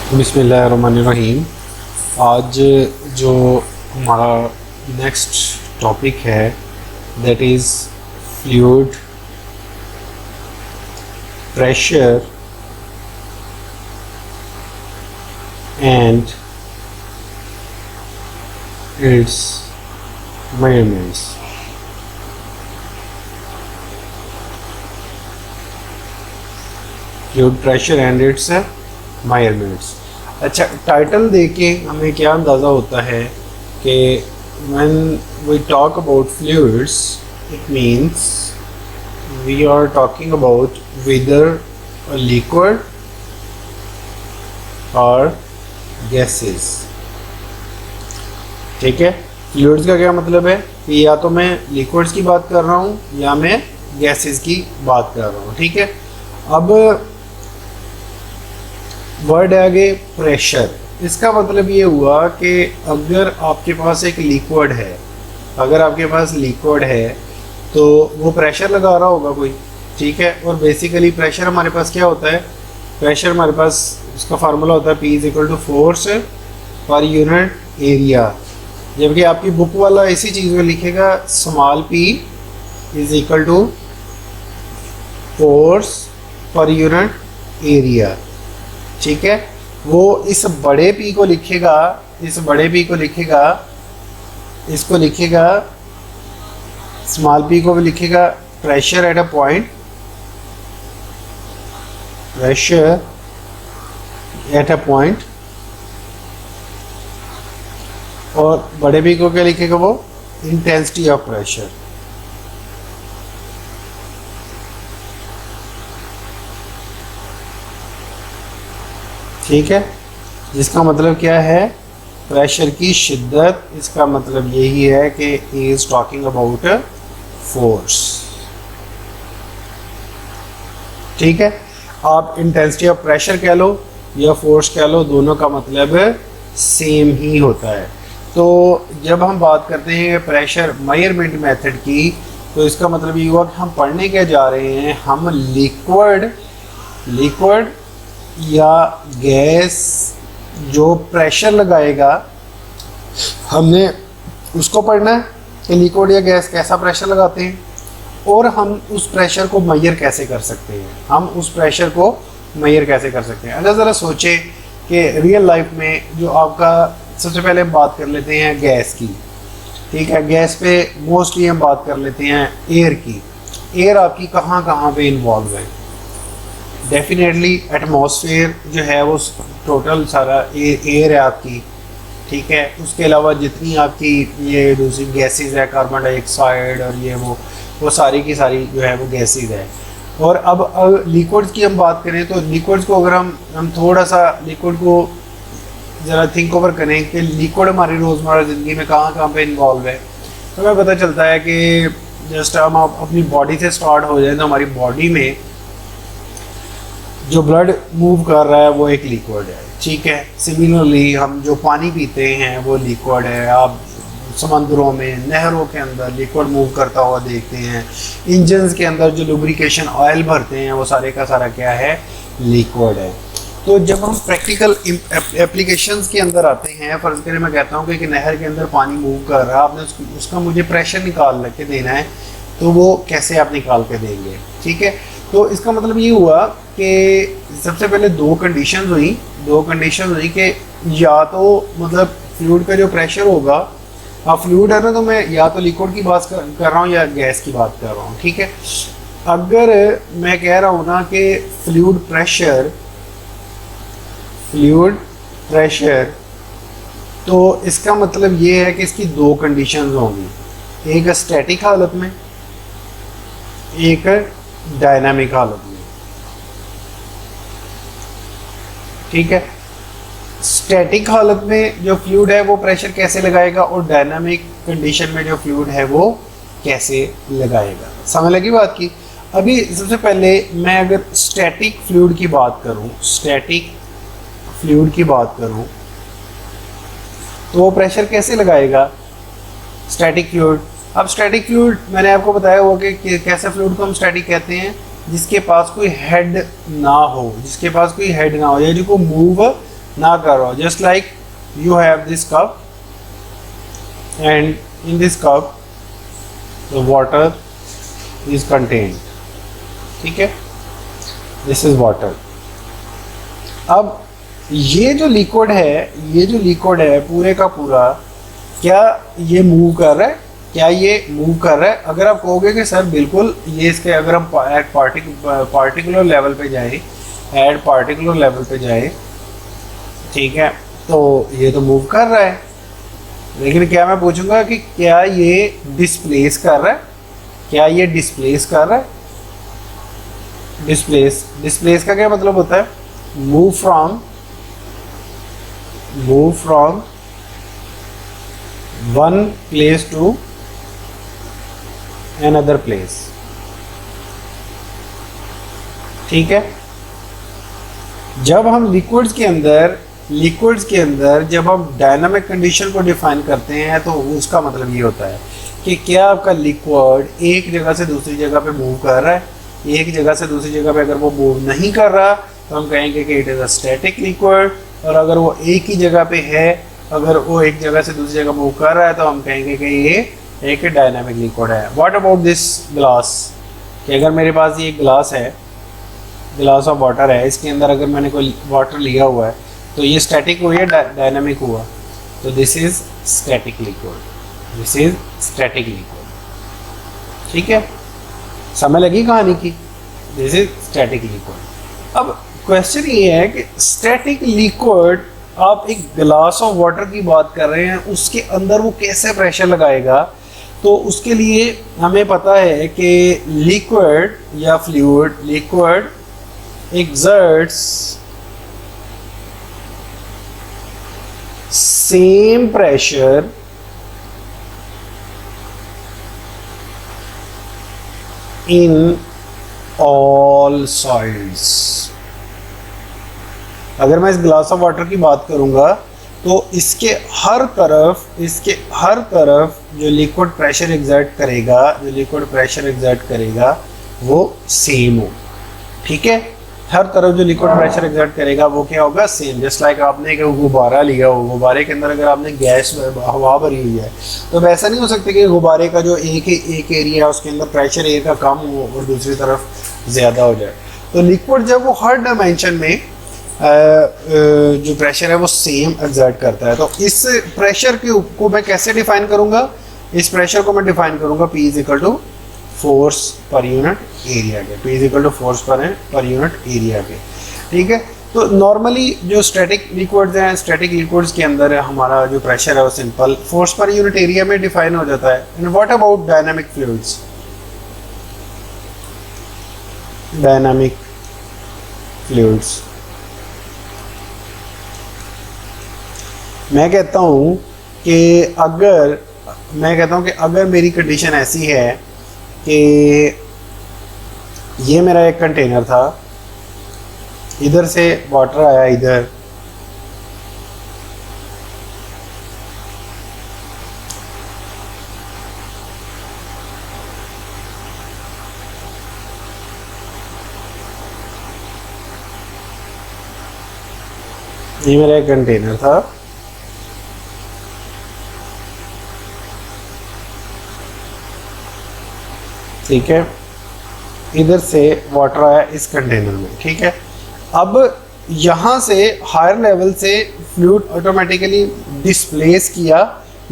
बिस्मिल्लाहिर्रहमानिर्रहीम। आज जो हमारा नेक्स्ट टॉपिक है that is fluid pressure and it's measurements. Fluid pressure and it's measurements. अच्छा, टाइटल देके हमें क्या अंदाज़ा होता है कि when we talk about fluids it means we are talking about whether a liquid or gases। ठीक है, फ्लूइड्स का क्या मतलब है कि या तो मैं लिक्विड्स की बात कर रहा हूँ या मैं गैसेस की बात कर रहा हूँ। ठीक है, अब वर्ड है आगे प्रेशर। इसका मतलब ये हुआ कि अगर आपके पास एक लिक्विड है, अगर आपके पास लिक्विड है तो वो प्रेशर लगा रहा होगा कोई। ठीक है, और बेसिकली प्रेशर हमारे पास क्या होता है, प्रेशर हमारे पास उसका फार्मूला होता है P = force per unit area. जबकि आपकी बुक वाला इसी चीज़ में लिखेगा small p = force per unit area. ठीक है, वो इस बड़े P को लिखेगा, इस बड़े P को लिखेगा, इसको लिखेगा स्मॉल p को भी लिखेगा pressure at a point, pressure at a point, और बड़े P को क्या लिखेगा वो इंटेंसिटी ऑफ प्रेशर। ठीक है, जिसका मतलब क्या है प्रेशर की शिद्दत। इसका मतलब यही है कि he is talking about force. ठीक है, आप इंटेंसिटी ऑफ प्रेशर कह लो या फोर्स कह लो, दोनों का मतलब सेम ही होता है। तो जब हम बात करते हैं प्रेशर मेजरमेंट मेथड की, तो इसका मतलब ये हुआ कि हम पढ़ने क्या जा रहे हैं, हम लिक्विड या गैस जो प्रेशर लगाएगा हमने उसको पढ़ना है कि लिक्विड या गैस कैसा प्रेशर लगाते हैं, और हम उस प्रेशर को मेजर कैसे कर सकते हैं, हम उस प्रेशर को मेजर कैसे कर सकते हैं। अगर ज़रा सोचें कि रियल लाइफ में जो आपका, सबसे पहले हम बात कर लेते हैं गैस की। ठीक है, गैस पे मोस्टली हम बात कर लेते हैं एयर की। एयर आपकी कहाँ कहाँ पे इन्वॉल्व है, डेफिनेटली एटमॉस्फेयर जो है वो टोटल सारा एयर है आपकी। ठीक है, उसके अलावा जितनी आपकी ये दूसरी गैसेस है, कार्बन डाइऑक्साइड और ये वो सारी की सारी जो है वो गैसेस है। और अब लिक्विड्स की हम बात करें तो लिक्विड्स को अगर हम थोड़ा सा लिक्विड को ज़रा थिंक ओवर करें कि लिक्विड हमारी रोज़मर्रा ज़िंदगी में कहाँ कहाँ पे इन्वॉल्व है, तो हमें पता चलता है कि जस्ट हम अपनी बॉडी से स्टार्ट हो जाए तो हमारी बॉडी में जो ब्लड मूव कर रहा है वो एक लिक्विड है। ठीक है, सिमिलरली हम जो पानी पीते हैं वो लिक्विड है। आप समंदरों में, नहरों के अंदर लिक्विड मूव करता हुआ देखते हैं। इंजन्स के अंदर जो लुब्रिकेशन ऑयल भरते हैं वो सारे का सारा क्या है, लिक्विड है। तो जब हम प्रैक्टिकल एप्लीकेशंस के अंदर आते हैं, फ़र्ज़ करें मैं कहता हूँ कि एक नहर के अंदर पानी मूव कर रहा है, आपने उसका मुझे प्रेशर निकाल के देना है, तो वो कैसे आप निकाल के देंगे। ठीक है, तो इसका मतलब ये हुआ कि सबसे पहले दो कंडीशंस हुई कि या तो मतलब फ्लूइड का जो प्रेशर होगा, अब फ्लूइड है ना, तो मैं या तो लिक्विड की बात कर रहा हूँ या गैस की बात कर रहा हूँ। ठीक है, अगर मैं कह रहा हूँ ना कि फ्लूइड प्रेशर, तो इसका मतलब ये है कि इसकी दो कंडीशंस होंगी, एक स्टैटिक हालत में, एक डायनामिक हालत में। ठीक है, स्टैटिक हालत में जो फ्लूइड है वो प्रेशर कैसे लगाएगा और डायनामिक कंडीशन में जो फ्लूइड है वो कैसे लगाएगा। समझ लगी बात की। अभी सबसे पहले मैं अगर स्टैटिक फ्लूइड की बात करूं तो वो प्रेशर कैसे लगाएगा स्टैटिक फ्लूइड। अब स्टैटिक फ्लूइड मैंने आपको बताया हुआ कि कैसे फ्लूइड को हम स्टैटिक कहते हैं, जिसके पास कोई हेड ना हो, या जिसको मूव ना कर रहा हो। Just like you have this cup and in this cup the water is contained, ठीक है, दिस इज वाटर। अब ये जो लिक्विड है पूरे का पूरा, क्या ये मूव कर रहा है? क्या ये मूव कर रहा है? अगर आप कहोगे कि सर बिल्कुल ये इसके, अगर हम एट पार्टिकुलर लेवल पे जाए, ठीक है, तो ये तो मूव कर रहा है, लेकिन क्या मैं पूछूंगा कि क्या ये डिस्प्लेस कर रहा है? क्या ये डिस्प्लेस कर रहा है? डिस्प्लेस का क्या मतलब होता है? Move from one place to another place, ठीक है। जब हम लिक्विड्स के अंदर जब हम डायनामिक कंडीशन को डिफाइन करते हैं तो उसका मतलब ये होता है कि क्या आपका लिक्विड एक जगह से दूसरी जगह पे मूव कर रहा है। एक जगह से दूसरी जगह पे अगर वो मूव नहीं कर रहा तो हम कहेंगे कि it is a static liquid, और अगर वो एक ही जगह पे है, अगर वो एक जगह से दूसरी जगह मूव कर रहा है तो हम कहेंगे कि ये एक डायनामिक लिक्विड है। व्हाट अबाउट दिस ग्लास, कि अगर मेरे पास ये ग्लास है, ग्लास ऑफ वाटर है, इसके अंदर अगर मैंने कोई वाटर लिया हुआ है तो ये स्टैटिक हुआ या डायनामिक हुआ? तो दिस इज स्टैटिक लिक्विड, ठीक है। समझ लगी कहानी की? This is static liquid. अब क्वेश्चन ये है कि स्टैटिक लिक्विड, आप एक ग्लास ऑफ वाटर की बात कर रहे हैं, उसके अंदर वो कैसे प्रेशर लगाएगा? तो उसके लिए हमें पता है कि लिक्विड या fluid, liquid exerts same pressure in all sides। अगर मैं इस ग्लास ऑफ वाटर की बात करूंगा तो इसके हर तरफ जो लिक्विड प्रेशर एग्जर्ट करेगा वो सेम हो, ठीक है। हर तरफ जो लिक्विड प्रेशर एग्जर्ट करेगा वो क्या होगा? सेम। जस्ट लाइक आपने एक गुब्बारा लिया हो, गुब्बारे के अंदर अगर आपने गैस हवा भरी हुई है तो वैसा नहीं हो सकता कि गुब्बारे का जो एक एरिया है उसके अंदर प्रेशर एक का कम हो और दूसरी तरफ ज़्यादा हो जाए। तो लिक्विड जब वो हर डायमेंशन में जो प्रेशर है वो सेम एग्जर्ट करता है। तो इस प्रेशर को मैं कैसे डिफाइन करूँगा? इस प्रेशर को मैं डिफाइन करूँगा P is equal to force per unit area के, P is equal to force per unit area के, ठीक है। तो नॉर्मली जो स्टैटिक लिक्विड्स हैं, स्टैटिक लिक्विड्स के अंदर हमारा जो प्रेशर है वो simple force per unit area में डिफाइन हो जाता है। And what about dynamic fluids? मैं कहता हूँ कि अगर मेरी कंडीशन ऐसी है कि ये मेरा एक कंटेनर था, इधर से वाटर आया, इधर ये मेरा एक कंटेनर था, ठीक है, इधर से वाटर आया इस कंटेनर में, ठीक है। अब यहाँ से हायर लेवल से फ्लूइड ऑटोमेटिकली डिस्प्लेस किया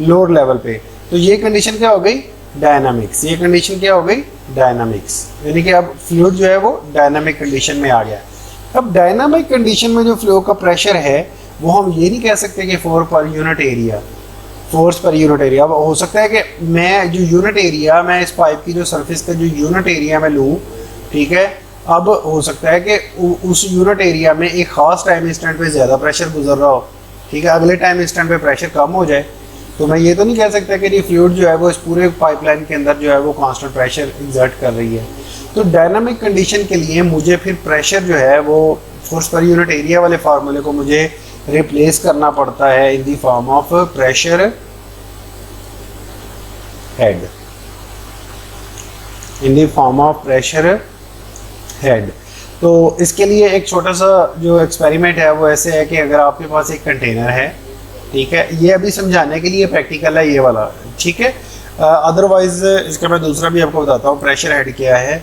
लोअर लेवल पे, तो ये कंडीशन क्या हो गई? डायनामिक्स। ये कंडीशन क्या हो गई? डायनामिक्स, यानी कि अब फ्लूइड जो है वो डायनामिक कंडीशन में आ गया। अब डायनामिक कंडीशन में जो फ्लो का प्रेशर है वो हम ये नहीं कह सकते कि फोर्स पर यूनिट एरिया। अब हो सकता है कि मैं जो यूनिट एरिया, मैं इस पाइप की जो सरफेस का जो यूनिट एरिया मैं लूँ, ठीक है, अब हो सकता है कि उस यूनिट एरिया में एक ख़ास टाइम इंस्टेंट पे ज़्यादा प्रेशर गुजर रहा हो, ठीक है, अगले टाइम इंस्टेंट पे प्रेशर कम हो जाए। तो मैं ये तो नहीं कह सकता कि ये फ्लूइड जो है वो इस पूरे पाइपलाइन के अंदर जो है वो कांस्टेंट प्रेशर एग्जर्ट कर रही है। तो डायनामिक कंडीशन के लिए मुझे फिर प्रेशर जो है वो फोर्स पर यूनिट एरिया वाले फार्मूले को मुझे रिप्लेस करना पड़ता है in the form of pressure head, तो इसके लिए एक छोटा सा जो एक्सपेरिमेंट है वो ऐसे है कि अगर आपके पास एक कंटेनर है, ठीक है, ये अभी समझाने के लिए प्रैक्टिकल है ये वाला, ठीक है। अदरवाइज इसका मैं दूसरा भी आपको बताता हूँ। प्रेशर हेड क्या है,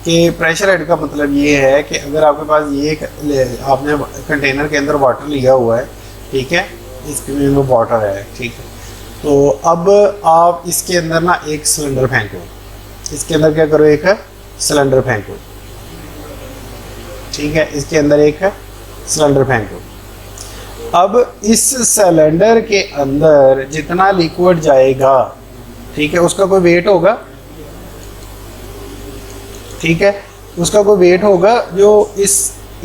कि प्रेशर हेड का मतलब ये है कि अगर आपके पास ये आपने कंटेनर के अंदर वाटर लिया हुआ है, ठीक है, इसमें वाटर है, ठीक है, तो अब आप इसके अंदर ना एक सिलेंडर फेंको, इसके अंदर क्या करो, एक सिलेंडर फेंको, ठीक है, इसके अंदर एक सिलेंडर फेंको। अब इस सिलेंडर के अंदर जितना लिक्विड जाएगा, ठीक है, उसका कोई वेट होगा, ठीक है, उसका कोई वेट होगा जो इस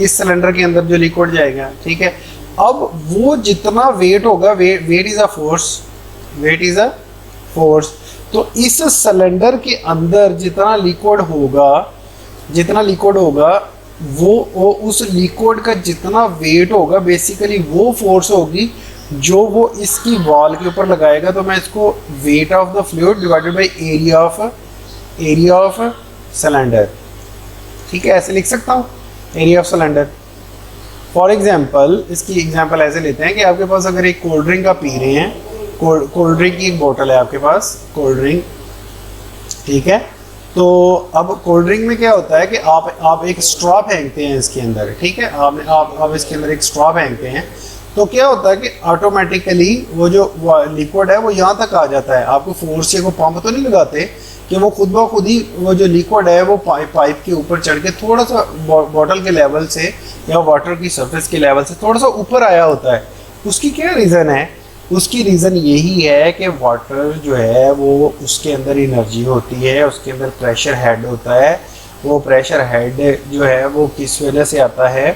सिलेंडर के अंदर जो लिक्विड जाएगा, ठीक है। अब वो जितना वेट होगा, weight is a force, weight is a force, तो इस सिलेंडर के अंदर जितना लिक्विड होगा वो उस लिक्विड का जितना वेट होगा, बेसिकली वो फोर्स होगी जो वो इसकी वॉल के ऊपर लगाएगा। तो मैं इसको weight of the fluid divided by area of cylinder, ठीक है, ऐसे लिख सकता हूँ, area of cylinder. For example, इसकी एग्जाम्पल ऐसे लेते हैं कि आपके पास अगर एक कोल्ड ड्रिंक आप पी रहे हैं, कोल्ड ड्रिंक की एक बोतल है आपके पास, कोल्ड ड्रिंक, ठीक है, तो अब कोल्ड ड्रिंक में क्या होता है कि आप एक स्ट्रॉ फेंकते हैं इसके अंदर, ठीक है, आप इसके अंदर एक स्ट्रॉ फेंकते हैं, तो क्या होता है कि ऑटोमेटिकली वो जो लिक्विड है वो यहाँ तक आ जाता है। आपको फोर्स से को पंप तो नहीं लगाते कि वो खुद ब खुद ही वो जो लिक्विड है वो पाइप के ऊपर चढ़ के थोड़ा सा बॉटल के लेवल से या वाटर की सरफेस के लेवल से थोड़ा सा ऊपर आया होता है। उसकी क्या रीज़न है? उसकी रीज़न यही है कि वाटर जो है वो उसके अंदर एनर्जी होती है, उसके अंदर प्रेशर हेड होता है। वो प्रेशर हेड जो है वो किस वजह से आता है?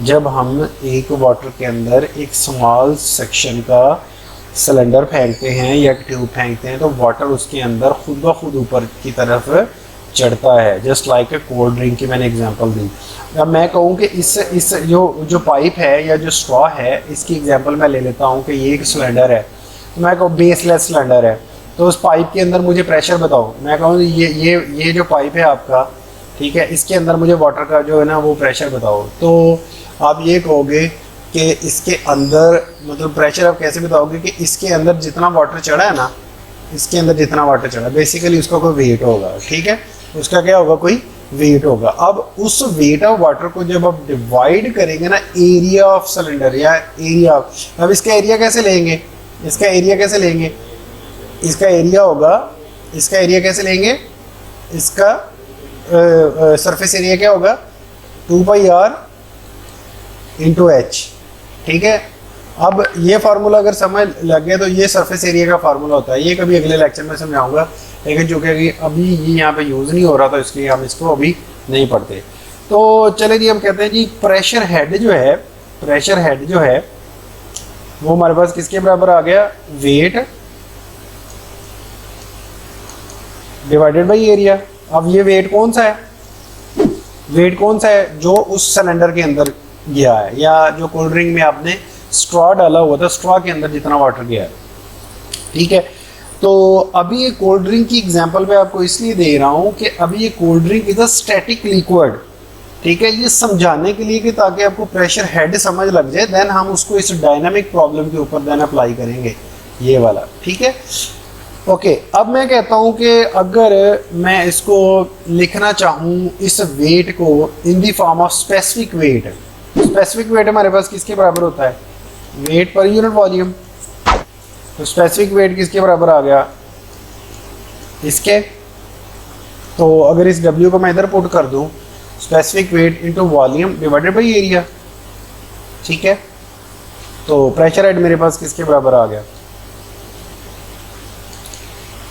जब हम एक वाटर के अंदर एक स्मॉल सेक्शन का सिलेंडर फेंकते हैं या ट्यूब फेंकते हैं तो वाटर उसके अंदर खुद ब खुद ऊपर की तरफ चढ़ता है, just like a cold drink की मैंने एग्जांपल दी। अब मैं कहूँ कि इस जो पाइप है या जो स्ट्रॉ है, इसकी एग्जांपल मैं ले लेता हूँ कि ये एक सिलेंडर है, तो मैं कहूँ बेसलेस सिलेंडर है, तो उस पाइप के अंदर मुझे प्रेशर बताओ। मैं कहूँ ये जो पाइप है आपका, ठीक है, इसके अंदर मुझे वाटर का जो है ना वो प्रेशर बताओ। तो आप ये कहोगे कि इसके अंदर मतलब प्रेशर आप कैसे बताओगे कि इसके अंदर जितना वाटर चढ़ा है ना, इसके अंदर जितना वाटर चढ़ा, बेसिकली उसका कोई वेट होगा, ठीक है, उसका क्या होगा, कोई वेट होगा। अब उस वेट ऑफ वाटर को जब आप डिवाइड करेंगे ना एरिया ऑफ सिलेंडर या एरिया, अब इसका एरिया कैसे लेंगे? इसका एरिया कैसे लेंगे? इसका एरिया होगा, इसका एरिया कैसे लेंगे? इसका सरफेस एरिया क्या होगा? 2πr इंटू एच, ठीक है। अब ये फार्मूला अगर समझ लग गया तो ये सरफेस एरिया का फार्मूला होता है। ये कभी अगले लेक्चर में समझाऊंगा, लेकिन चूँकि अभी ये यहाँ पे यूज़ नहीं हो रहा था इसलिए हम इसको अभी नहीं पढ़ते। तो चले जी, हम कहते हैं जी प्रेशर हेड जो है, प्रेशर हेड जो है वो हमारे पास किसके बराबर आ गया? Weight divided by area. अब ये वेट कौन सा है? वेट कौन सा है? जो उस सिलेंडर के अंदर गया है, या जो कोल्ड ड्रिंक में आपने स्ट्रॉ डाला हुआ था, स्ट्रॉ के अंदर जितना वाटर गया है, ठीक है। तो अभी ये कोल्ड ड्रिंक की एग्जांपल मैं आपको इसलिए दे रहा हूँ कि अभी ये cold drink is a static liquid, ठीक है, ये समझाने के लिए कि ताकि आपको प्रेशर हेड समझ लग जाए, देन हम उसको इस डायनामिक प्रॉब्लम के ऊपर देन अप्लाई करेंगे, ये वाला, ठीक है। ओके, अब मैं कहता हूँ कि अगर मैं इसको लिखना चाहूँ इस वेट को in the form of specific weight, specific weight हमारे पास किसके बराबर होता है? Weight per unit volume. तो स्पेसिफिक वेट किसके बराबर आ गया? इसके। तो अगर इस W को मैं इधर पुट कर दूं, specific weight into volume divided by area, ठीक है। तो प्रेशर हेड मेरे पास किसके बराबर आ गया?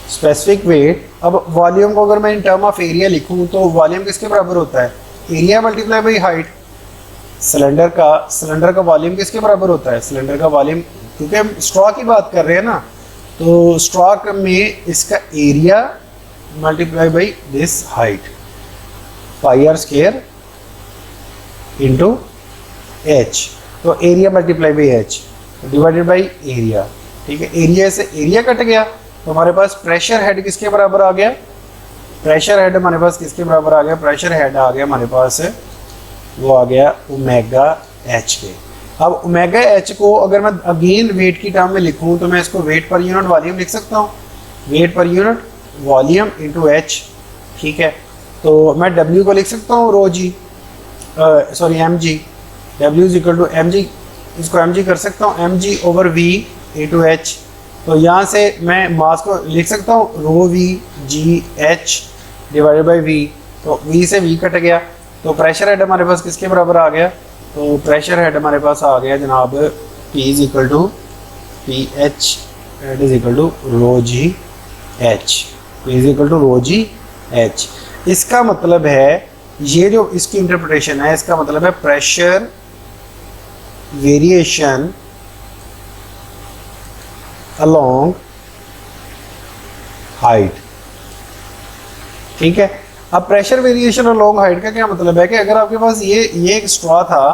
Specific weight. अब वॉल्यूम को अगर मैं इन टर्म ऑफ एरिया लिखूं तो वॉल्यूम किसके बराबर होता है? Area multiply by height. Cylinder का वॉल्यूम किसके बराबर होता है? सिलेंडर का वॉल्यूम, क्योंकि हम स्ट्रॉ की बात कर रहे हैं ना, तो स्ट्रॉ में इसका area multiply by this height, πr square into H. तो area multiply by H divided by area, ठीक है। एरिया से एरिया कट गया तो हमारे पास प्रेशर हेड किसके बराबर आ गया? प्रेशर हेड हमारे पास किसके बराबर आ गया? प्रेशर हेड आ गया हमारे पास वो आ गया ओमेगा एच के। अब ओमेगा एच को अगर मैं अगेन वेट की टर्म में लिखूं तो मैं इसको वेट पर यूनिट वॉल्यूम लिख सकता हूँ, wait per unit volume into H, ठीक है। तो मैं डब्ल्यू को लिख सकता हूँ rho G, sorry M G, W is equal to M G, इसको एम जी कर सकता हूँ, M G over V into H. तो यहाँ से मैं मास को लिख सकता हूँ rho V G H divided by V, तो वी से वी कट गया, तो प्रेशर हेड हमारे पास किसके बराबर आ गया, तो प्रेशर हेड हमारे पास आ गया जनाब P is equal to P H head is equal to rho G H, P is equal to rho G H. इसका मतलब है, ये जो इसकी इंटरप्रिटेशन है, इसका मतलब है प्रेशर वेरिएशन अलोंग हाइट, ठीक है। अब प्रेशर वेरिएशन अलोंग हाइट का क्या मतलब है कि अगर आपके पास ये एक स्ट्रॉ था,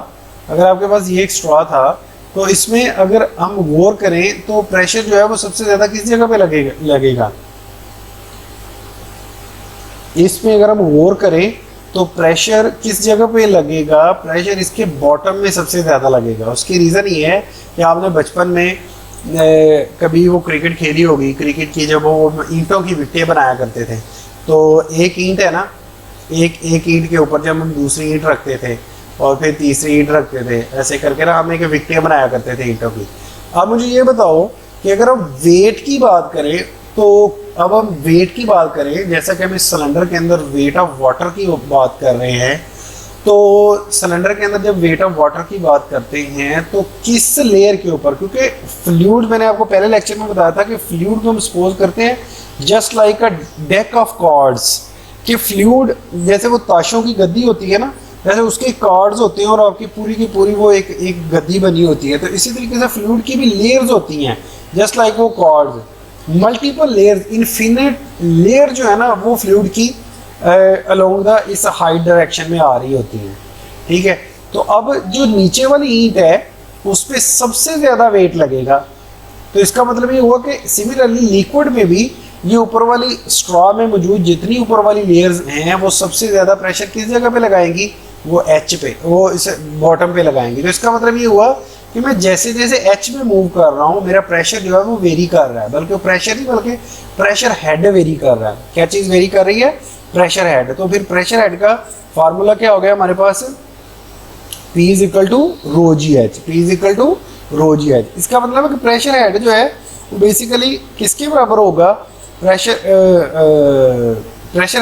अगर आपके पास ये एक स्ट्रॉ था, तो इसमें अगर हम गौर करें तो प्रेशर जो है वो सबसे ज्यादा किस जगह पे लगेगा, इसमें अगर हम गौर करें तो प्रेशर किस जगह पे लगेगा, प्रेशर इसके बॉटम में सबसे ज़्यादा लगेगा। उसकी रीज़न ये है कि आपने बचपन में कभी वो क्रिकेट खेली होगी, क्रिकेट की जब वो ईंटों की विकेटें बनाया करते थे, तो एक ईंट है ना, एक ईंट के ऊपर जब हम दूसरी ईंट रखते थे और फिर तीसरी ईंट रखते थे, ऐसे करके ना हम एक विकेटें बनाया करते थे ईंटों की। अब मुझे ये बताओ कि अगर हम वेट की बात करें, तो अब हम वेट की बात करें, जैसा कि हम इस सिलेंडर के अंदर वेट ऑफ वाटर की बात कर रहे हैं, तो सिलेंडर के अंदर जब वेट ऑफ वाटर की बात करते हैं तो किस लेयर के ऊपर, क्योंकि फ्लूइड, मैंने आपको पहले लेक्चर में बताया था कि फ्लूइड को हम सपोज करते हैं just like a deck of cards, कि फ्लूइड जैसे वो ताशों की गद्दी होती है ना, जैसे उसके कार्ड्स होते हैं और आपकी पूरी की पूरी वो एक गद्दी बनी होती है, तो इसी तरीके से फ्लूइड की भी लेयर्स होती हैं जस्ट लाइक वो cards, multiple layers, infinite layer जो है ना वो फ्लूइड की अलोंग द इस हाइट डायरेक्शन में आ रही होती है, ठीक है। तो अब जो नीचे वाली ईंट है उस पर सबसे ज़्यादा वेट लगेगा, तो इसका मतलब ये हुआ कि सिमिलरली लिक्विड में भी ये ऊपर वाली स्ट्रॉ में मौजूद जितनी ऊपर वाली लेयर्स हैं वो सबसे ज़्यादा प्रेशर किस जगह पे लगाएंगी, वो एच पे, वो इस बॉटम पे लगाएंगी। तो इसका मतलब ये हुआ कि मैं जैसे जैसे एच में मूव कर रहा हूँ मेरा प्रेशर जो है वो वेरी कर रहा है, बल्कि प्रेशर नहीं बल्कि प्रेशर हेड वेरी कर रहा है। क्या चीज़ वेरी कर रही है, प्रेशर हेड। तो फिर प्रेशर हेड का फार्मूला क्या हो गया हमारे पास, P is equal to rho G H, P is equal to rho G H. इसका मतलब है कि प्रेशर हेड जो है वो बेसिकली किसके बराबर होगा, प्रेशर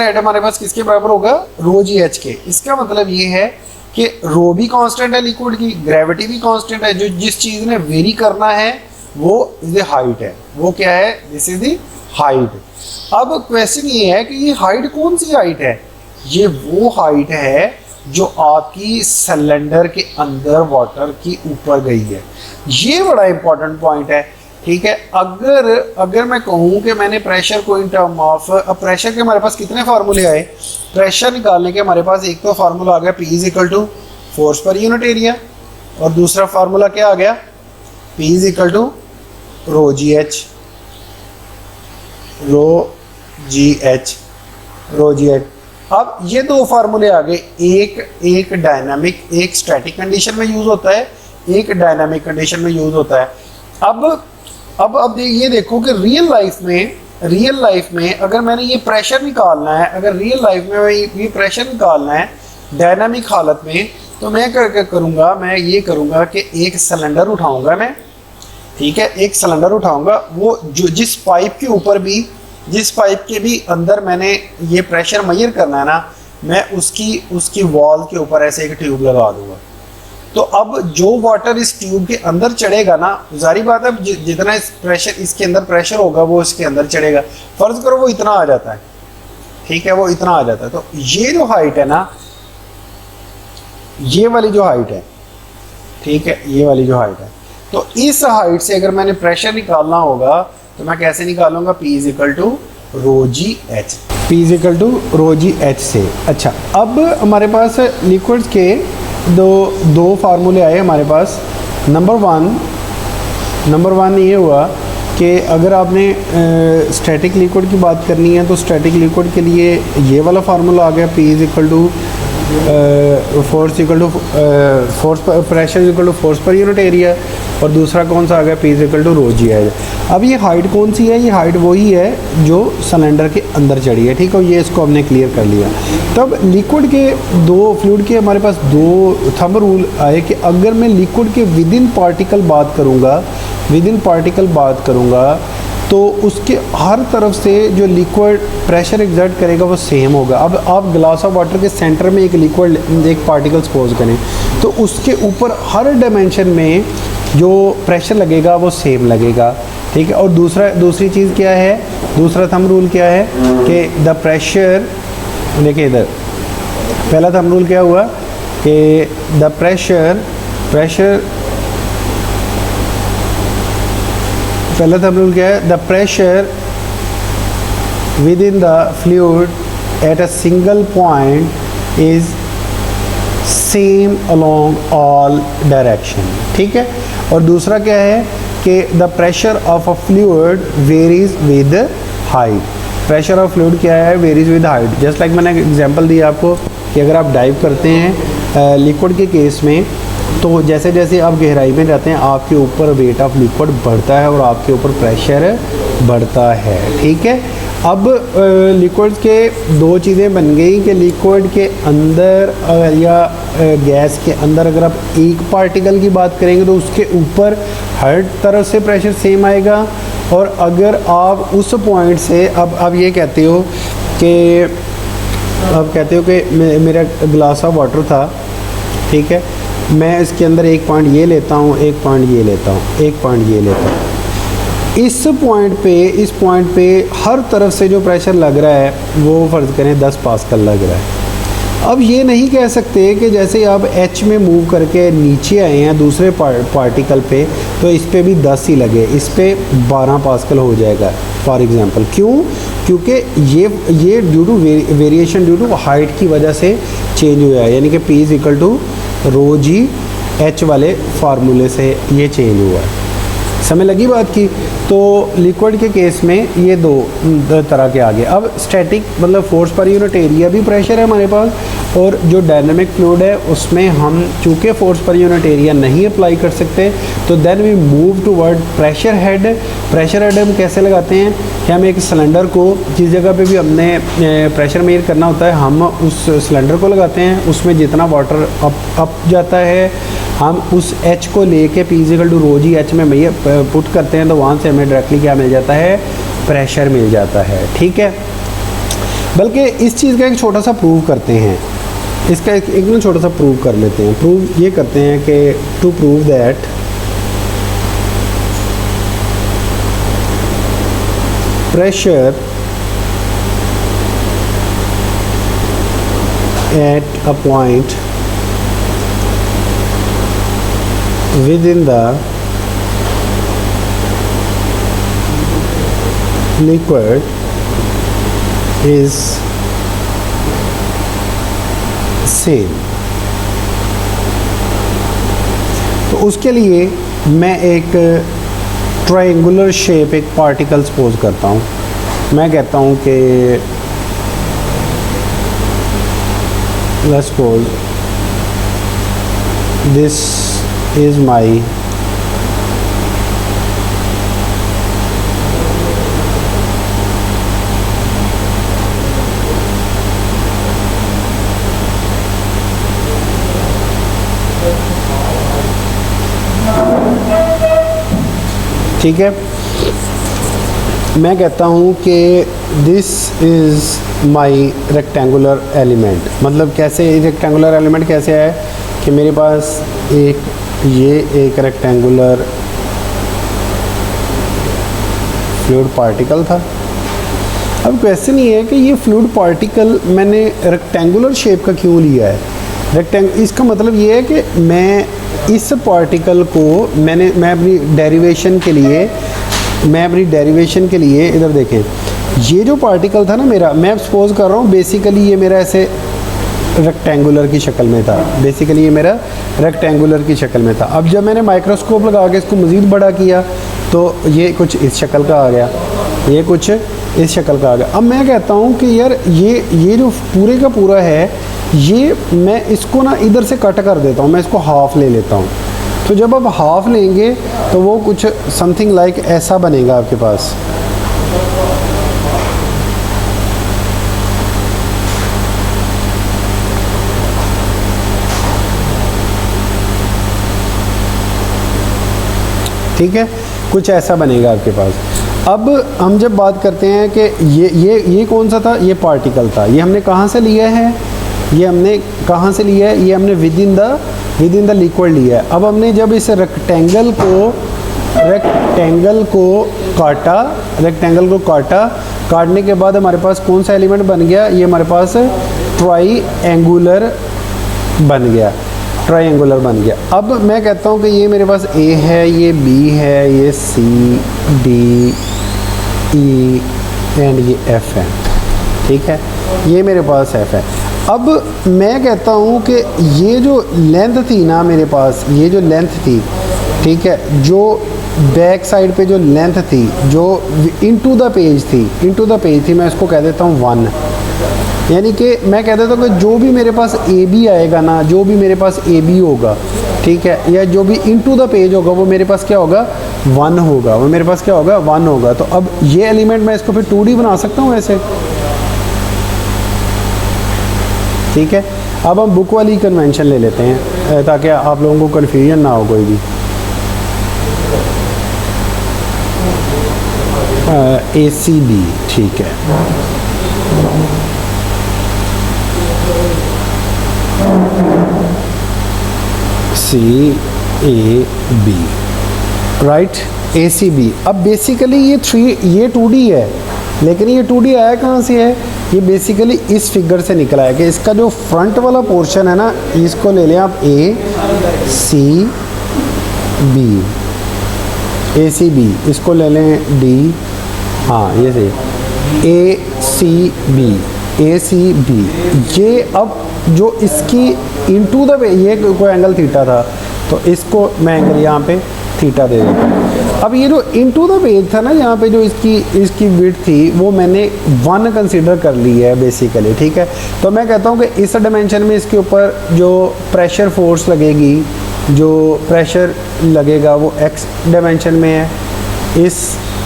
हेड हमारे पास किसके बराबर होगा, रो जी एच के। इसका मतलब ये है कि रो भी कांस्टेंट है लिक्विड की, ग्रेविटी भी कांस्टेंट है, जो जिस चीज़ ने वेरी करना है वो इज हाइट है, वो क्या है, दिस इज द हाइट। अब क्वेश्चन ये है कि ये हाइट कौन सी हाइट है, ये वो हाइट है जो आपकी सिलेंडर के अंदर वाटर की ऊपर गई है। ये बड़ा इंपॉर्टेंट पॉइंट है, ठीक है। अगर मैं कहूँ कि मैंने प्रेशर को इन टर्म ऑफ, अब प्रेशर के हमारे पास कितने फार्मूले आए, प्रेशर निकालने के हमारे पास एक तो फार्मूला आ गया P is equal to force per unit area, और दूसरा फार्मूला क्या आ गया, P is equal to rho G H, rho G H, rho G H. अब ये दो फार्मूले आ गए, एक डायनामिक, एक स्टैटिक कंडीशन में यूज होता है, एक डायनामिक कंडीशन में यूज होता है। अब ये देखो कि रियल लाइफ में अगर मैंने ये प्रेशर निकालना है, अगर रियल लाइफ में ये प्रेशर निकालना है डायनामिक हालत में, तो मैं क्या करूँगा, मैं ये करूँगा कि एक सिलेंडर उठाऊँगा मैं, ठीक है, एक सिलेंडर उठाऊँगा, वो जो जिस पाइप के ऊपर भी, जिस पाइप के भी अंदर मैंने ये प्रेशर मेजर करना है ना, मैं उसकी वॉल के ऊपर ऐसे एक ट्यूब लगा दूँगा। तो अब जो वाटर इस ट्यूब के अंदर चढ़ेगा ना, जारी बात है जितना इस प्रेशर इसके अंदर प्रेशर होगा वो इसके अंदर चढ़ेगा। फर्ज करो वो इतना आ जाता है, ठीक है, वो इतना आ जाता है, तो ये जो हाइट है ना, ये वाली जो हाइट है, ठीक है, ये वाली जो हाइट है, तो इस हाइट से अगर मैंने प्रेशर निकालना होगा तो मैं कैसे निकालूंगा, P is equal to rho G H, P is equal to rho G H से। अच्छा, अब हमारे पास लिक्विड्स के दो फार्मूले आए हमारे पास। नंबर वन ये हुआ कि अगर आपने स्टैटिक लिक्विड की बात करनी है तो स्टैटिक लिक्विड के लिए ये वाला फार्मूला आ गया, P is equal to force equal to force pressure equal to force per unit area, और दूसरा कौन सा आ गया, P equal to rho G है। अब ये हाइट कौन सी है, ये हाइट वही है जो सिलेंडर के अंदर चढ़ी है, ठीक है, ये इसको हमने क्लियर कर लिया। तब लिक्विड के दो, फ्लूइड के हमारे पास दो थंब रूल आए कि अगर मैं लिक्विड के विद इन पार्टिकल बात करूँगा तो उसके हर तरफ से जो लिक्विड प्रेशर एग्जर्ट करेगा वो सेम होगा। अब आप ग्लास ऑफ वाटर के सेंटर में एक लिक्विड, एक पार्टिकल सपोज करें, तो उसके ऊपर हर डायमेंशन में जो प्रेशर लगेगा वो सेम लगेगा, ठीक है। और दूसरी चीज़ क्या है, दूसरा थंब रूल क्या है कि द प्रेशर, देखिए इधर पहला थंब रूल क्या हुआ कि द पहला थंब रूल क्या है, the pressure with in the fluid at a single point is same along all direction, ठीक है। और दूसरा क्या है कि the pressure of a fluid varies with height, pressure of fluid क्या है, varies with height. Just like मैंने एग्जांपल दिया आपको कि अगर आप डाइव करते हैं लिक्विड के केस में, तो जैसे जैसे आप गहराई में जाते हैं आपके ऊपर वेट ऑफ लिक्विड बढ़ता है और आपके ऊपर प्रेशर बढ़ता है, ठीक है। अब लिक्विड के दो चीज़ें बन गई कि लिक्विड के अंदर या गैस के अंदर अगर आप एक पार्टिकल की बात करेंगे तो उसके ऊपर हर तरफ से प्रेशर सेम आएगा, और अगर आप उस पॉइंट से अब ये कहते हो कि मेरा ग्लास ऑफ वाटर था, ठीक है, मैं इसके अंदर एक पॉइंट ये लेता हूँ, एक पॉइंट ये लेता हूँ, एक पॉइंट ये लेता हूँ, इस पॉइंट पे हर तरफ से जो प्रेशर लग रहा है वो फ़र्ज़ करें 10 पास्कल लग रहा है। अब ये नहीं कह सकते कि जैसे आप एच में मूव करके नीचे आए हैं दूसरे पार्टिकल पे तो इस पे भी 10 ही लगे, इस पे 12 पास्कल हो जाएगा फॉर एग्जांपल। क्यों? क्योंकि ये due to variation due to height की वजह से चेंज हुआ है, यानी कि P is equal to rho G H वाले फार्मूले से ये चेंज हुआ है। समझ लगी बात की? तो लिक्विड के केस में ये दो तरह के आ गए। अब स्टैटिक मतलब फोर्स पर यूनिट एरिया भी प्रेशर है हमारे पास, और जो डायनामिक फ्लूइड है उसमें हम चूँकि फोर्स पर यूनिट एरिया नहीं अप्लाई कर सकते तो then we move toward pressure head. Pressure head हम कैसे लगाते हैं कि हम एक सिलेंडर को जिस जगह पे भी हमने प्रेशर मेजर करना होता है हम उस सिलेंडर को लगाते हैं, उसमें जितना वाटर अप जाता है हम उस एच को लेके P equal to rho G H में पुट करते हैं, तो वहाँ से हमें डायरेक्टली क्या मिल जाता है, प्रेशर मिल जाता है, ठीक है। बल्कि इस चीज़ का एक छोटा सा प्रूव करते हैं, इसका एक ना छोटा सा प्रूव कर लेते हैं। प्रूव ये करते हैं कि to prove that pressure at a point within the liquid is same। तो उसके लिए मैं एक ट्रायंगुलर शेप एक पार्टिकल सपोज करता हूँ। मैं कहता हूँ कि let's suppose this is my ठीक है। मैं कहता हूँ कि this is my rectangular element. मतलब कैसे रेक्टेंगुलर एलिमेंट कैसे है कि मेरे पास एक रेक्टेंगुलर फ्लूइड पार्टिकल था। अब क्वेश्चन ये है कि ये फ्लूइड पार्टिकल मैंने रेक्टेंगुलर शेप का क्यों लिया है। इसका मतलब ये है कि मैं इस पार्टिकल को मैं अपनी डेरिवेशन के लिए इधर देखें, ये जो पार्टिकल था ना मेरा, मैं सपोज कर रहा हूँ बेसिकली ये मेरा ऐसे रेक्टेंगुलर की शक्ल में था, बेसिकली ये मेरा रेक्टेंगुलर की शक्ल में था। अब जब मैंने माइक्रोस्कोप लगा के इसको मज़ीद बड़ा किया तो ये कुछ इस शक्ल का आ गया, ये कुछ इस शक्ल का आ गया। अब मैं कहता हूँ कि यार ये जो पूरे का पूरा है ये मैं इसको ना इधर से कट कर देता हूँ, मैं इसको हाफ ले लेता हूँ। तो जब आप हाफ लेंगे तो वो कुछ समथिंग लाइक ऐसा बनेगा आपके पास। ठीक है, कुछ ऐसा बनेगा आपके पास। अब हम जब बात करते हैं कि ये कौन सा था, ये पार्टिकल था, ये हमने कहाँ से लिया है, ये हमने कहाँ से लिया है, ये हमने विद इन द लिक्विड लिया है। अब हमने जब इस रेक्टेंगल को काटा, काटने के बाद हमारे पास कौन सा एलिमेंट बन गया, ये हमारे पास ट्राइएंगुलर बन गया। अब मैं कहता हूँ कि ये मेरे पास ए है, ये बी है, ये सी डी ई एंड ये एफ है। ठीक है, ये मेरे पास एफ है। अब मैं कहता हूँ कि ये जो लेंथ थी ना मेरे पास, ये जो लेंथ थी, ठीक है, जो बैक साइड पे जो लेंथ थी, जो इनटू द पेज थी, मैं इसको कह देता हूँ 1। यानी कि मैं कह देता हूँ कि जो भी मेरे पास ए बी आएगा ना, जो भी मेरे पास ए बी होगा, ठीक है, या जो भी इनटू द पेज होगा, वो मेरे पास क्या होगा, 1 होगा। वो मेरे पास क्या होगा, 1 होगा। तो अब ये एलिमेंट मैं इसको फिर 2D बना सकता हूँ ऐसे। ठीक है, अब हम बुक वाली कन्वेंशन ले लेते हैं ताकि आप लोगों को कन्फ्यूजन ना हो कोई भी। ACB, ठीक है, CAB, राइट, ACB। अब बेसिकली ये 2D है, लेकिन ये 2D आया कहाँ से है, ये बेसिकली इस फिगर से निकला है कि इसका जो फ्रंट वाला पोर्शन है ना, इसको ले लें आप ACB, इसको ले लें D, हाँ ये सही, ACB। ये अब जो इसकी इनटू द वे, ये कोई एंगल थीटा था, तो इसको मैं एंगल यहाँ पे थीटा दे देता हूँ। अब ये जो इनटू द पेज था ना, यहाँ पे जो इसकी विड्थ थी, वो मैंने 1 कंसीडर कर ली है बेसिकली। ठीक है, तो मैं कहता हूँ कि इस डायमेंशन में इसके ऊपर जो प्रेशर फोर्स लगेगी, जो प्रेशर लगेगा वो x डायमेंशन में है। इस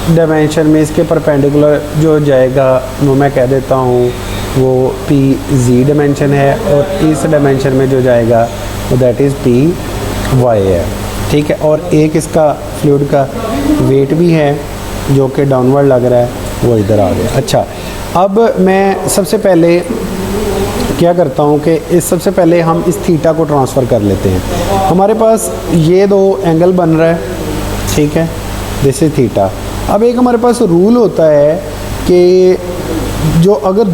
डायमेंशन में इसके परपेंडिकुलर जो जाएगा वो मैं कह देता हूँ वो PZ डायमेंशन है, और इस डायमेंशन में जो जाएगा वो दैट इज़ PY है। ठीक है, और एक इसका फ्लूइड का वेट भी है जो कि डाउनवर्ड लग रहा है, वो इधर आ गया। अच्छा, अब मैं सबसे पहले क्या करता हूँ कि सबसे पहले हम इस थीटा को ट्रांसफ़र कर लेते हैं। हमारे पास ये 2 एंगल बन रहा है, ठीक है, दिस इज थीटा। अब एक हमारे पास रूल होता है कि जो अगर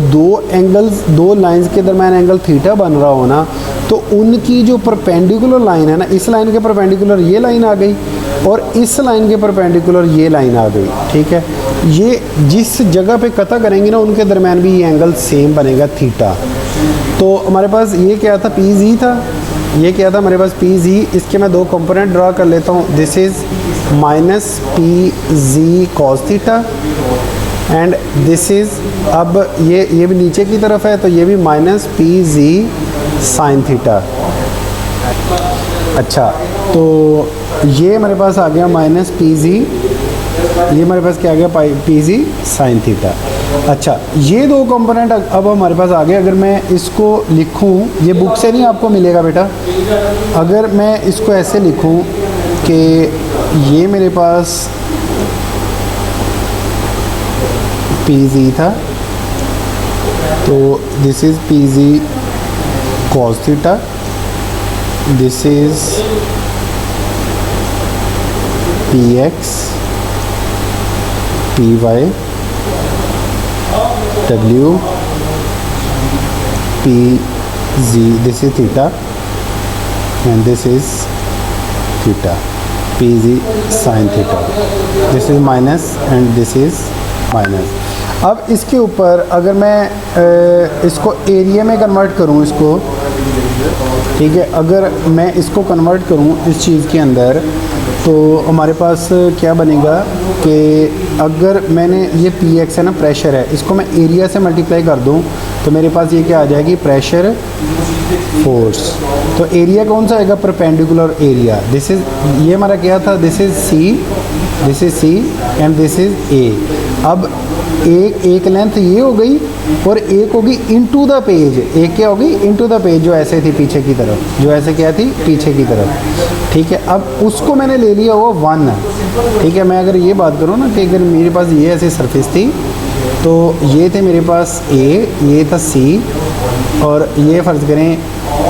2 लाइंस के दरम्यान एंगल थीटा बन रहा हो ना, तो उनकी जो परपेंडिकुलर लाइन है ना, इस लाइन के परपेंडिकुलर ये लाइन आ गई और इस लाइन के परपेंडिकुलर ये लाइन आ गई। ठीक है, ये जिस जगह पे कता करेंगे ना, उनके दरम्यान भी ये एंगल सेम बनेगा थीटा। तो हमारे पास ये क्या था, PZ था, ये क्या था हमारे पास PZ। इसके मैं 2 कंपोनेंट ड्रा कर लेता हूँ। This is -PZ cos theta and this is, अब ये भी नीचे की तरफ है, तो ये भी -PZ sin थीटा। अच्छा, तो ये हमारे पास आ गया -PZ, ये हमारे पास क्या आ गया, PZ sin थीटा। अच्छा, ये 2 कंपोनेंट अब हमारे पास आ गए। अगर मैं इसको लिखूं, ये बुक से नहीं आपको मिलेगा बेटा, अगर मैं इसको ऐसे लिखूं कि ये मेरे पास PZ था, तो this is PZ cos theta, this is PX PY W PZ, this is theta and this is theta, PZ sin theta, this is minus and this is minus। अब इसके ऊपर अगर मैं इसको एरिया में कन्वर्ट करूँ इसको, ठीक है, अगर मैं इसको कन्वर्ट करूँ इस चीज़ के अंदर, तो हमारे पास क्या बनेगा कि अगर मैंने ये PX है ना, प्रेशर है, इसको मैं एरिया से मल्टीप्लाई कर दूँ, तो मेरे पास ये क्या आ जाएगी, प्रेशर फोर्स। तो एरिया कौन सा आएगा? Perpendicular area. दिस इज, ये हमारा क्या था? This is C, this is C and this is A. अब एक लेंथ ये हो गई और एक होगी इनटू द पेज। एक क्या होगी? इनटू द पेज, जो ऐसे थी पीछे की तरफ, जो ऐसे क्या थी? पीछे की तरफ। ठीक है, अब उसको मैंने ले लिया वो 1। ठीक है, मैं अगर ये बात करूँ ना कि अगर मेरे पास ये ऐसी सरफेस थी तो ये थे मेरे पास ए, ये था सी, और ये फ़र्ज़ करें,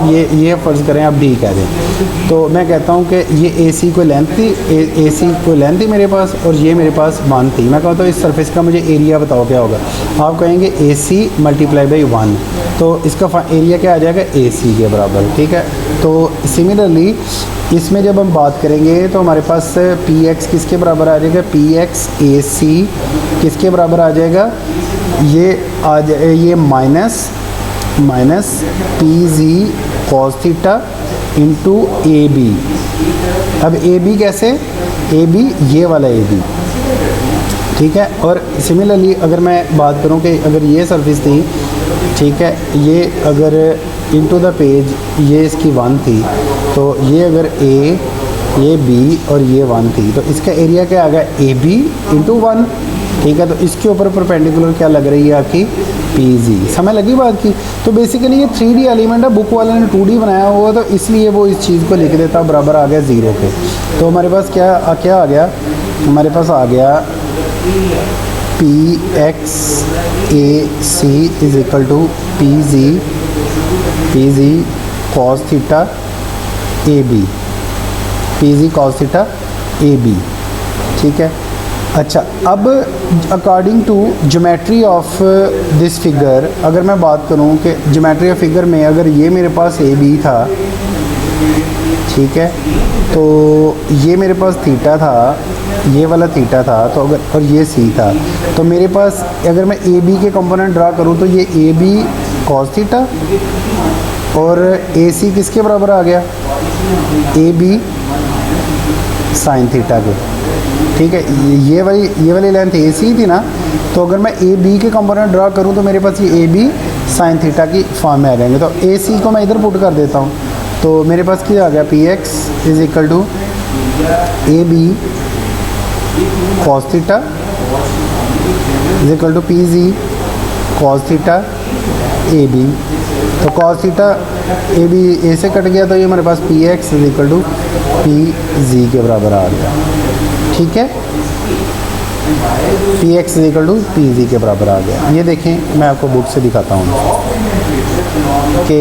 ये फ़र्ज़ करें आप डी कह दें। तो मैं कहता हूँ कि ये ए सी कोई लेंथ थी, ए सी कोई लेंथ थी मेरे पास, और ये मेरे पास 1 थी। मैं कहता हूँ इस सरफेस का मुझे एरिया बताओ क्या होगा। आप कहेंगे ए सी मल्टीप्लाई बाई 1, तो इसका एरिया क्या आ जाएगा? ए सी के बराबर। ठीक है, तो सिमिलरली इसमें जब हम बात करेंगे तो हमारे पास पी एक्स किसके बराबर आ जाएगा? पी एक्स ए सी किसके बराबर आ जाएगा? ये minus P G cos theta into A B. अब ए बी कैसे? ए बी ये वाला ए बी। ठीक है, और सिमिलरली अगर मैं बात करूं कि अगर ये सरफेस थी, ठीक है, ये अगर इनटू द पेज ये इसकी 1 थी, तो ये अगर ए, ये बी और ये 1 थी, तो इसका एरिया क्या आ गया? A B into 1। ठीक है, तो इसके ऊपर परपेंडिकुलर क्या लग रही है आपकी? P G. समझ लगी बात की? तो बेसिकली ये 3D एलिमेंट है, बुक वाले ने 2D बनाया हुआ, तो इसलिए वो इस चीज़ को लिख देता, बराबर आ गया 0 के। तो हमारे पास क्या आ गया? हमारे पास आ गया P X A C is equal to P G cos theta A B, P G cos theta A B. ठीक है, अच्छा, अब according to geometry of this figure, अगर मैं बात करूं कि ज्योमेट्री ऑफ फिगर में अगर ये मेरे पास ए बी था, ठीक है, तो ये मेरे पास थीटा था, ये वाला थीटा था, तो अगर, और ये सी था, तो मेरे पास अगर मैं ए बी के कंपोनेंट ड्रा करूं तो ये ए बी कॉस थीटा और ए सी किसके बराबर आ गया? ए बी साइन थीटा के। ठीक है, ये वाली लेंथ ए सी थी ना, तो अगर मैं ए बी के कंपोनेंट ड्रा करूं तो मेरे पास ये ए बी साइन थीटा की फॉर्म में आ जाएंगे। तो ए सी को मैं इधर पुट कर देता हूं, तो मेरे पास क्या आ गया? P X is equal to A B cos theta is equal to P G cos theta A B. तो cos theta A B A से कट गया, तो ये हमारे पास P X is equal to P G के बराबर आ गया। ठीक है, P X is equal to P G के बराबर आ गया। ये देखें, मैं आपको बुक से दिखाता हूँ कि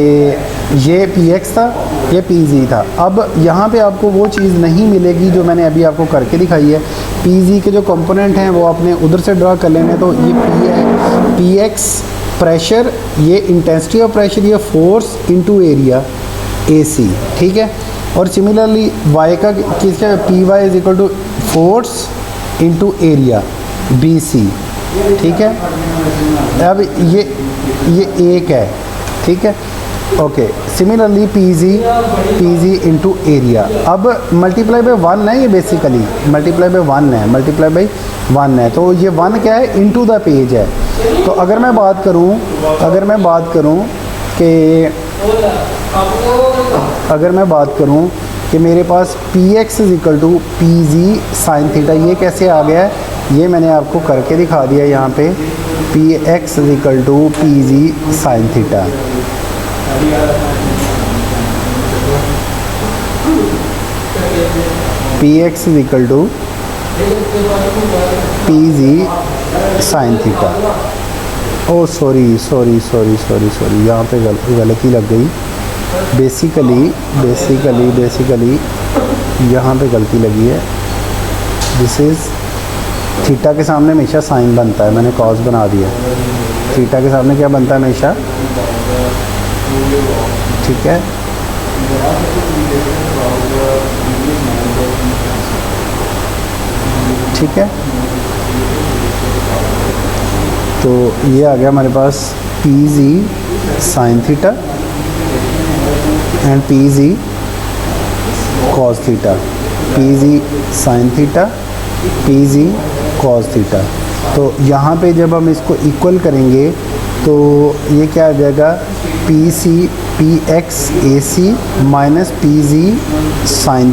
ये पी एक्स था, ये पी जी था। अब यहाँ पे आपको वो चीज़ नहीं मिलेगी जो मैंने अभी आपको करके दिखाई है। पी जी के जो कंपोनेंट हैं वो आपने उधर से ड्रा कर लेने। तो ये पी है, पी एक्स प्रेशर, ये इंटेंसिटी ऑफ प्रेशर, ये force into area A C. ठीक है, और सिमिलरली वाई का किसका? P Y is equal to force into area B C. ठीक है, अब ये एक है। ठीक है, okay, similarly P G into area. अब मल्टीप्लाई बाई 1 है, ये बेसिकली मल्टीप्लाई बाई 1 है, मल्टीप्लाई बाई 1 है। तो ये 1 क्या है? इनटू द पेज है। तो अगर मैं बात करूं कि मेरे पास P X is equal to P G sine theta, ये कैसे आ गया है? ये मैंने आपको करके दिखा दिया यहाँ पे। P X is equal to P G sine theta. P X is equal to P G sine theta. Oh sorry, यहाँ पे गलती लग गई। बेसिकली यहाँ पे गलती लगी है। दिस इज़, थीटा के सामने हमेशा साइन बनता है, मैंने कॉस बना दिया। थीटा के सामने क्या बनता है? हमेशा। ठीक है, ठीक है, तो ये आ गया हमारे पास P G sine theta and P G cos theta. P G sine theta, P G cos theta. तो यहाँ पे जब हम इसको इक्वल करेंगे तो ये क्या आ जाएगा? P C P X A C minus P G sine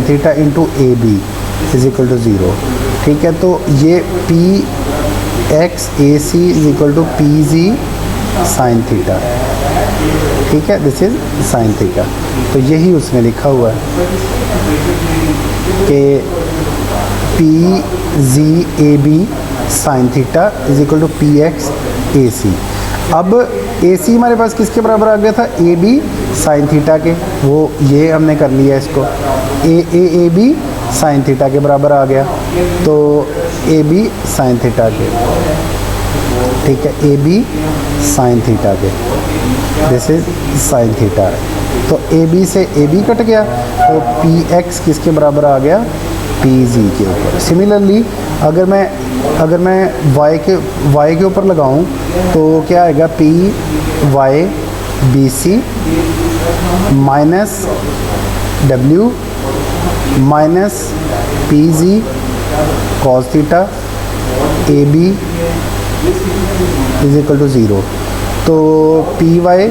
theta into A B is equal to zero. ठीक है, तो ये P X A C is equal to P G sine theta. ठीक है, दिस इज साइन थीटा। तो यही उसने लिखा हुआ है कि P G A B sine theta is equal to P X A C. अब ए सी हमारे पास किसके बराबर आ गया था, ए बी साइन थीटा के, वो ये हमने कर लिया इसको, ए बी साइन थीटा के बराबर आ गया, तो ए बी साइन थीटा के। ठीक है, ए बी साइन थीटा के, दिस इज साइन थीटा। तो ए बी से ए बी कट गया, तो पी एक्स किसके बराबर आ गया, पी जी के ऊपर। सिमिलरली अगर मैं y के ऊपर लगाऊं तो क्या आएगा, P Y B C minus W minus P G cos theta A B is equal to zero. तो P Y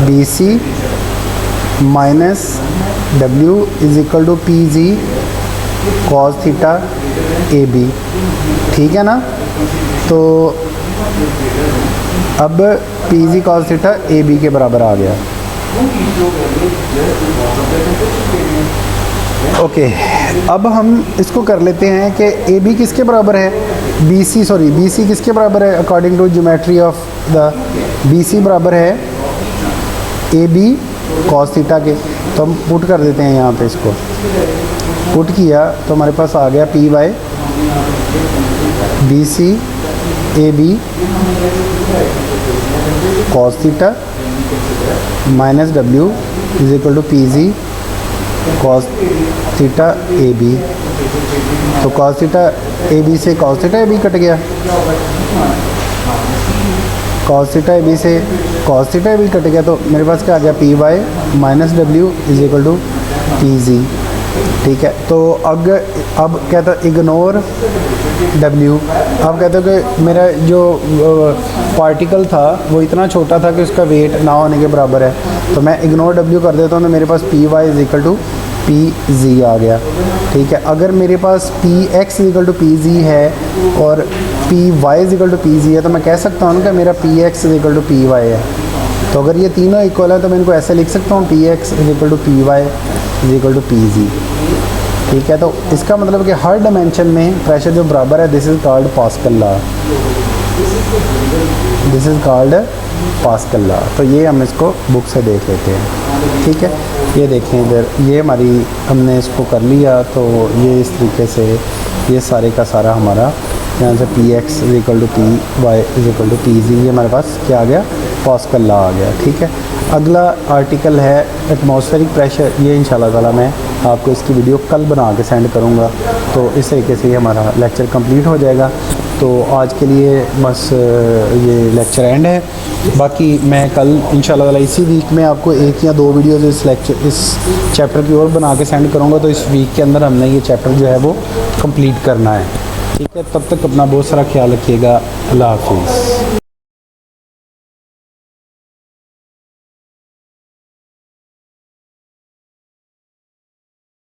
B C minus W is equal to P G cos theta A B. ठीक है ना, तो अब P G cos theta A B के बराबर आ गया। ओके, अब हम इसको कर लेते हैं कि ए बी किसके बराबर है, बी सी किसके बराबर है, according to geometry of the B C बराबर है ए बी कॉस थीटा के। तो हम पुट कर देते हैं यहाँ पे, इसको पुट किया तो हमारे पास आ गया P Y B C A B cos theta minus W is equal to P G cos theta A B. तो कॉस थीटा ए बी से cos theta A B cut गया, कॉस थीटा ए बी से cos theta A B cut गया, तो मेरे पास क्या आ गया, P Y minus W is equal to P G. ठीक है, तो अब कहता इग्नोर डब्ल्यू। अब कहते हो कि मेरा जो पार्टिकल था वो इतना छोटा था कि उसका वेट ना होने के बराबर है, तो मैं इग्नोर डब्ल्यू कर देता हूँ, तो मेरे पास P Y is equal to P G आ गया। ठीक है, अगर मेरे पास P X is equal to P G है और P Y is equal to P G है, तो मैं कह सकता हूँ कि मेरा P X is equal to P Y है। तो अगर ये तीनों इक्वल है तो मैं इनको ऐसे लिख सकता हूँ, P X is equal to P Y is equal to P G. ठीक है, तो इसका मतलब कि हर डायमेंशन में प्रेशर जो बराबर है, this is called pascal law, this is called pascal law. तो ये हम इसको बुक से देख लेते हैं। ठीक है, ये देखें इधर, ये हमारी हमने इसको कर लिया, तो ये इस तरीके से ये सारे का सारा हमारा यहाँ से P X is equal to P Y is equal to P G, ये हमारे पास क्या आ गया, पास्कल लॉ आ गया। ठीक है, अगला आर्टिकल है एटमॉस्फेरिक प्रेशर। ये इंशाल्लाह ताला मैं आपको इसकी वीडियो कल बना के सेंड करूँगा, तो इस तरीके से हमारा लेक्चर कंप्लीट हो जाएगा। तो आज के लिए बस ये लेक्चर एंड है, बाकी मैं कल इंशाल्लाह ताला इसी वीक में आपको एक या दो वीडियोज़ इस चैप्टर की ओर बना के सेंड करूँगा। तो इस वीक के अंदर हमने ये चैप्टर जो है वो कंप्लीट करना है। ठीक है, तब तक अपना बहुत सारा ख्याल रखिएगा। अल्लाह हाफिज़।